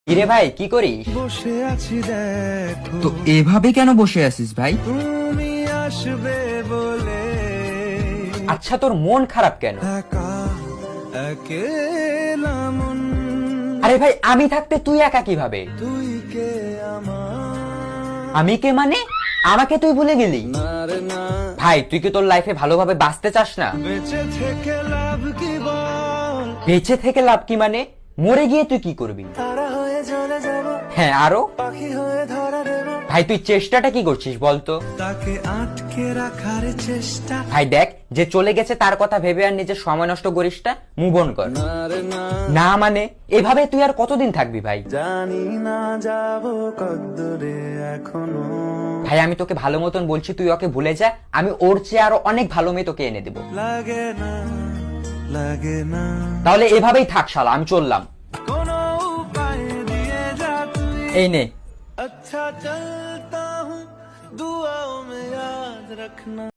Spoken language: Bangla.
কিরে ভাই কি করিস? বসে আছি দেখো তো এভাবে কেন বসে আছিস ভাই? তুমি আসবে বলে আচ্ছা তোর মন খারাপ কেন? একা একেলা মন আরে ভাই আমি থাকতে তুই একা কিভাবে? তুই কে আমার আমি কে মানে? আমাকে তুই ভুলে গেলি? না রে না ভাই তুই কি তোর লাইফে ভালোভাবে বাঁচতে চাস না? বেঁচে থেকে লাভ কি বল বেঁচে থেকে লাভ কি মানে? মরে গিয়ে তুই কি করবি? তারা হয়ে চলে যাব হ্যাঁ আরো? পাখি হয়ে ধরা দেব ভাই তুই চেষ্টাটা কি করছিস বলতো? তাকে আটকে রাখার চেষ্টা ভাই দেখ যে চলে গেছে তার কথা ভেবে আর নিজের সময় নষ্ট করিস না, মুভ অন কর। না রে না না মানে এভাবে তুই আর কতদিন থাকবি ভাই? জানি না যাব কদ্দূরে এখনো ভাই আমি তোকে ভালো মতন বলছি তুই ওকে ভুলে যা, আমি ওর চেয়ে আরো অনেক ভালো মেয়ে তোকে এনে দেবো। লাগে না তাহলে এভাবেই থাক শালা, আমি চললাম। কোনো উপায় দিয়ে যা তুই এই নে। अच्छा चलता हूँ दुआओं में याद रखना।